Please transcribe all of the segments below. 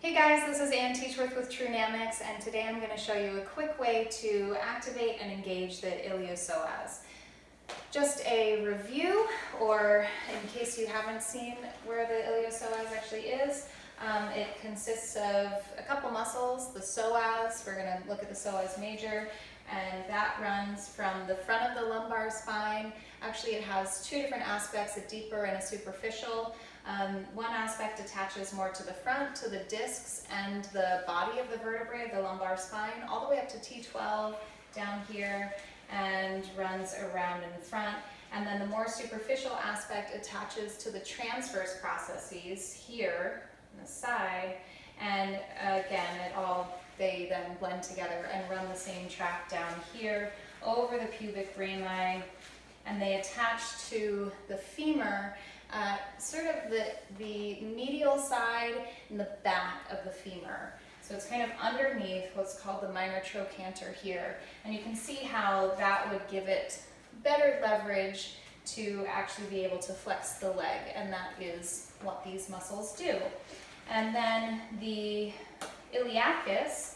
Hey guys, this is Ann Teachworth with Trunamics, and today I'm going to show you a quick way to activate and engage the Iliopsoas. Just a review, or in case you haven't seen where the Iliopsoas actually is, it consists of a couple muscles, the psoas. We're going to look at the psoas major, and that runs from the front of the lumbar spine. Actually, it has two different aspects, a deeper and a superficial. One aspect attaches more to the front, to the discs and the body of the vertebrae of the lumbar spine, all the way up to T12 down here, and runs around in front. And then the more superficial aspect attaches to the transverse processes here on the side, and again, they then blend together and run the same track down here over the pubic rami, and they attach to the femur, sort of the medial side and the back of the femur. So it's kind of underneath what's called the minor trochanter here. And you can see how that would give it better leverage to actually be able to flex the leg, and that is what these muscles do. And then the iliacus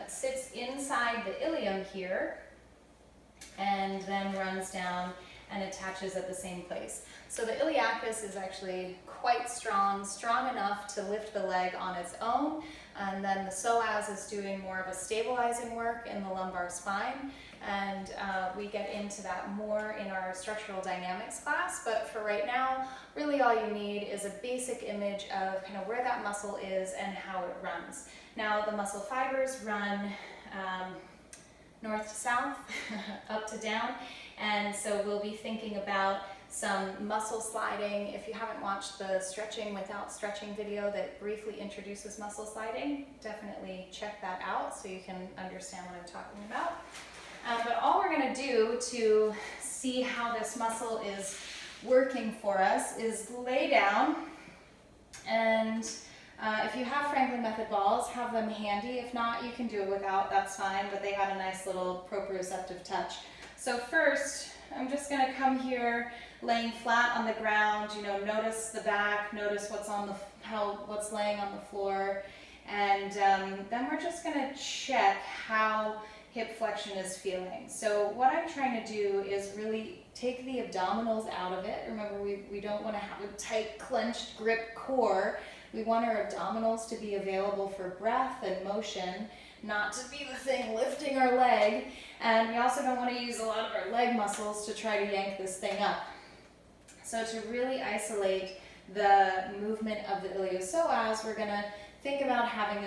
sits inside the ilium here, and then runs down and attaches at the same place. So the iliacus is actually quite strong enough to lift the leg on its own, and then the psoas is doing more of a stabilizing work in the lumbar spine, and we get into that more in our structural dynamics class, but for right now, really all you need is a basic image of kind of where that muscle is and how it runs. Now the muscle fibers run north to south, up to down, and so we'll be thinking about some muscle sliding. If you haven't watched the stretching without stretching video that briefly introduces muscle sliding, definitely check that out so you can understand what I'm talking about. But all we're going to do to see how this muscle is working for us is lay down, and if you have Franklin Method balls, have them handy. If not, you can do it without, that's fine, but they have a nice little proprioceptive touch. So first, I'm just going to come here, laying flat on the ground. You know, notice the back, notice what's laying on the floor, and then we're just going to check how hip flexion is feeling. So what I'm trying to do is really take the abdominals out of it. Remember, we don't want to have a tight, clenched grip core. We want our abdominals to be available for breath and motion, not to be the thing lifting our leg. And we also don't want to use a lot of our leg muscles to try to yank this thing up. So to really isolate the movement of the iliopsoas, we're going to think about having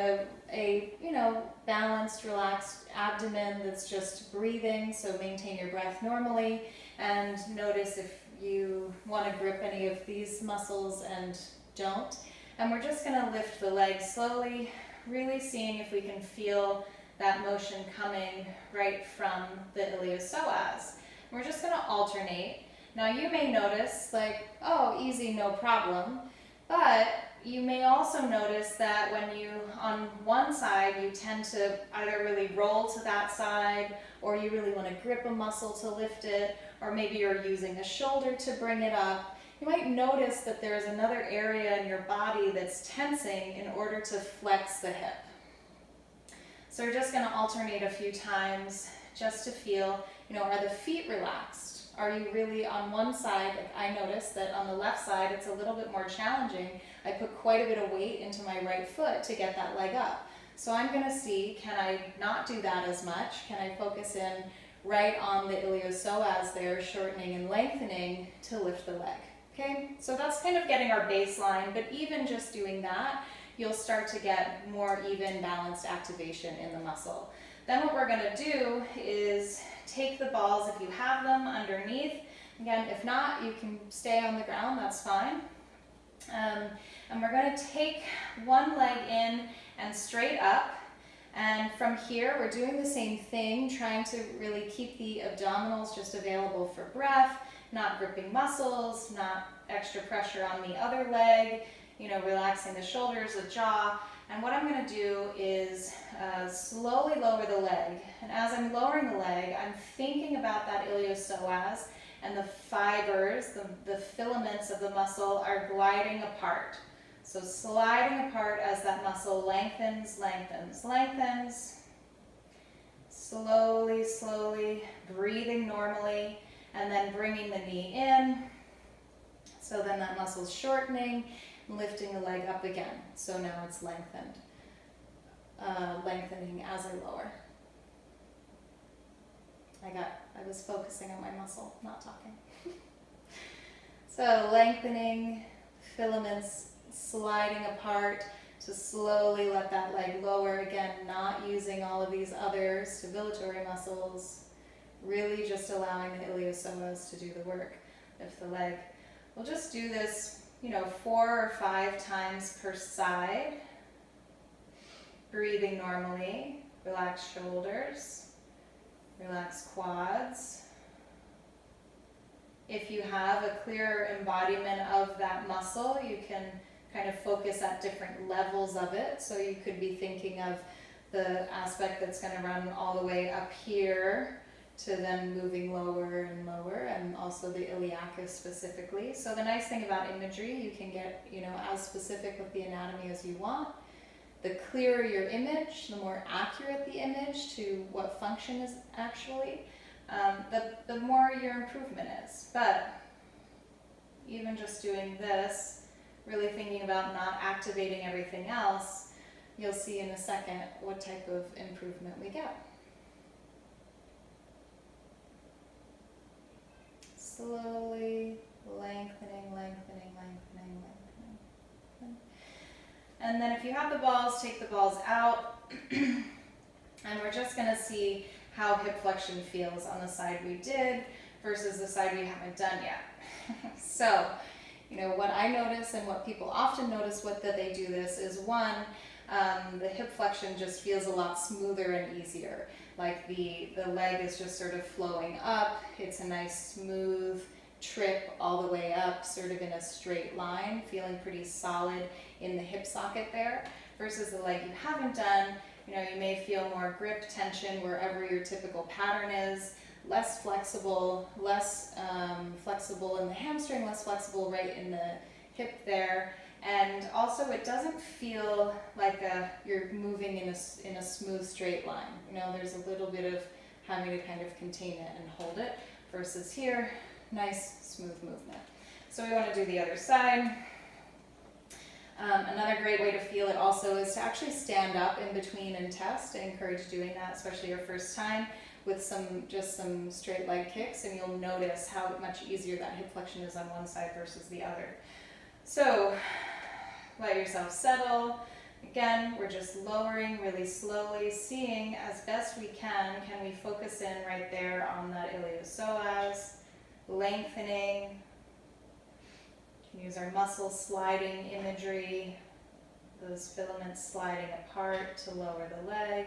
a balanced, relaxed abdomen that's just breathing, so maintain your breath normally, and notice if you want to grip any of these muscles and don't. And we're just going to lift the leg slowly, really seeing if we can feel that motion coming right from the iliopsoas. We're just going to alternate. Now you may notice, like, oh, easy, no problem, but you may also notice that when you, on one side, you tend to either really roll to that side, or you really want to grip a muscle to lift it, or maybe you're using a shoulder to bring it up. You might notice that there's another area in your body that's tensing in order to flex the hip. So we're just going to alternate a few times just to feel, are the feet relaxed? Are you really on one side? Like I noticed that on the left side it's a little bit more challenging. I put quite a bit of weight into my right foot to get that leg up. So I'm going to see, can I not do that as much? Can I focus in right on the iliopsoas there, shortening and lengthening to lift the leg? Okay, so that's kind of getting our baseline, but even just doing that, you'll start to get more even, balanced activation in the muscle. Then what we're going to do is take the balls, if you have them, underneath. Again, if not, you can stay on the ground, that's fine. And we're going to take one leg in and straight up. And from here, we're doing the same thing, trying to really keep the abdominals just available for breath, not gripping muscles, not extra pressure on the other leg, relaxing the shoulders, the jaw. And what I'm going to do is slowly lower the leg. And as I'm lowering the leg, I'm thinking about that iliopsoas, and the fibers, the filaments of the muscle are gliding apart. So sliding apart as that muscle lengthens, lengthens, lengthens. Slowly, slowly, breathing normally, and then bringing the knee in. So then that muscle's shortening, and lifting the leg up again. So now it's lengthened, lengthening as I lower. I was focusing on my muscle, not talking. So lengthening, filaments sliding apart to slowly let that leg lower. Again, not using all of these other stabilitory muscles, really just allowing the iliopsoas to do the work. Lift the leg. We'll just do this, 4 or 5 times per side. Breathing normally. Relax shoulders. Relax quads. If you have a clearer embodiment of that muscle, you can kind of focus at different levels of it. So you could be thinking of the aspect that's going to run all the way up here to then moving lower and lower, and also the iliacus specifically. So the nice thing about imagery, you can get, as specific with the anatomy as you want. The clearer your image, the more accurate the image to what function is actually, the more your improvement is. But even just doing this, really thinking about not activating everything else, you'll see in a second what type of improvement we get. Slowly lengthening, lengthening, lengthening, lengthening. And then if you have the balls, take the balls out. And we're just going to see how hip flexion feels on the side we did versus the side we haven't done yet. So, what I notice and what people often notice that they do this is, one, the hip flexion just feels a lot smoother and easier. Like the leg is just sort of flowing up. It's a nice smooth trip all the way up, sort of in a straight line, feeling pretty solid in the hip socket there. Versus the leg you haven't done, you may feel more grip tension wherever your typical pattern is, less flexible, less flexible in the hamstring, less flexible right in the hip there. And also it doesn't feel like you're moving in a smooth straight line. There's a little bit of having to kind of contain it and hold it, versus here, nice smooth movement. So we want to do the other side. Another great way to feel it also is to actually stand up in between and test. I encourage doing that, especially your first time, with some straight leg kicks, and you'll notice how much easier that hip flexion is on one side versus the other. So let yourself settle. Again, we're just lowering really slowly, seeing as best we can we focus in right there on that iliopsoas, lengthening. We can use our muscle sliding imagery, those filaments sliding apart to lower the leg.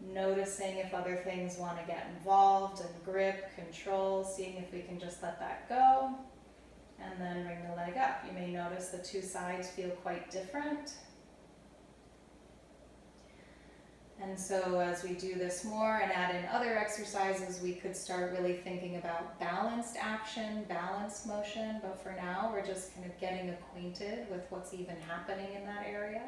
Noticing if other things want to get involved, and grip, control, seeing if we can just let that go. And then bring the leg up. You may notice the two sides feel quite different. And so as we do this more and add in other exercises, we could start really thinking about balanced action, balanced motion. But for now, we're just kind of getting acquainted with what's even happening in that area.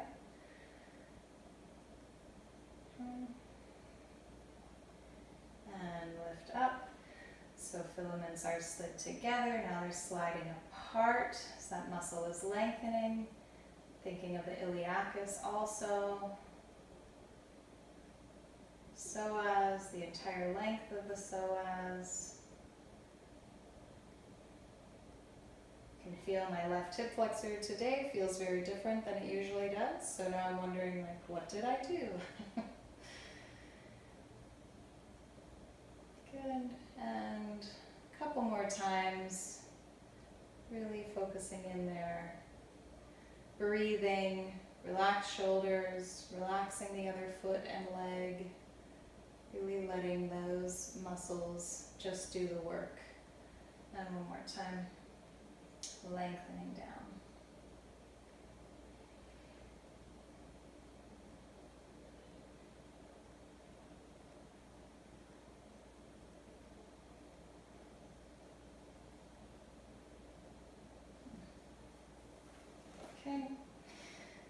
And lift up. So filaments are slid together, now they're sliding apart, so that muscle is lengthening. Thinking of the iliacus also. Psoas, the entire length of the psoas. You can feel my left hip flexor today feels very different than it usually does, so now I'm wondering, what did I do? Good. And a couple more times, really focusing in there. Breathing, relax shoulders, relaxing the other foot and leg. Really letting those muscles just do the work. And one more time, lengthening down. Okay,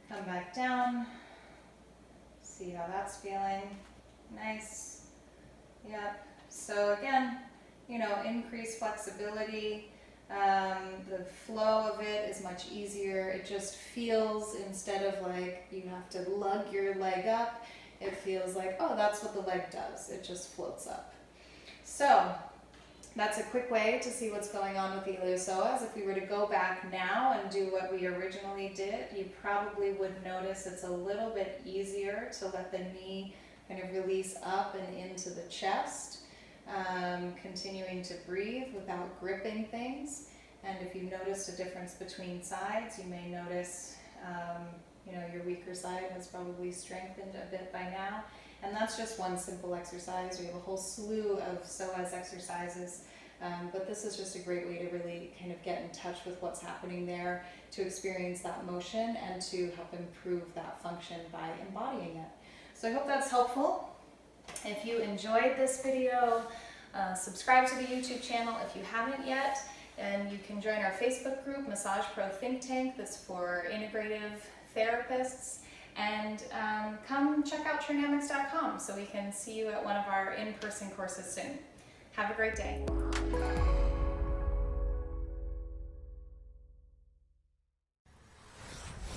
come back down, see how that's feeling. Nice. Yep. So again, you know, increased flexibility. The flow of it is much easier. It just feels, instead of like you have to lug your leg up, it feels like, oh, that's what the leg does. It just floats up. So that's a quick way to see what's going on with the iliopsoas. If we were to go back now and do what we originally did, you probably would notice it's a little bit easier to let the knee kind of release up and into the chest, continuing to breathe without gripping things. And if you noticed a difference between sides, you may notice you know, your weaker side has probably strengthened a bit by now. And that's just one simple exercise. We have a whole slew of psoas exercises, but this is just a great way to really kind of get in touch with what's happening there, to experience that motion and to help improve that function by embodying it. So I hope that's helpful. If you enjoyed this video, subscribe to the YouTube channel if you haven't yet, and you can join our Facebook group, Massage Pro Think Tank, that's for integrative therapists. And come check out Trunamics.com so we can see you at one of our in-person courses soon. Have a great day.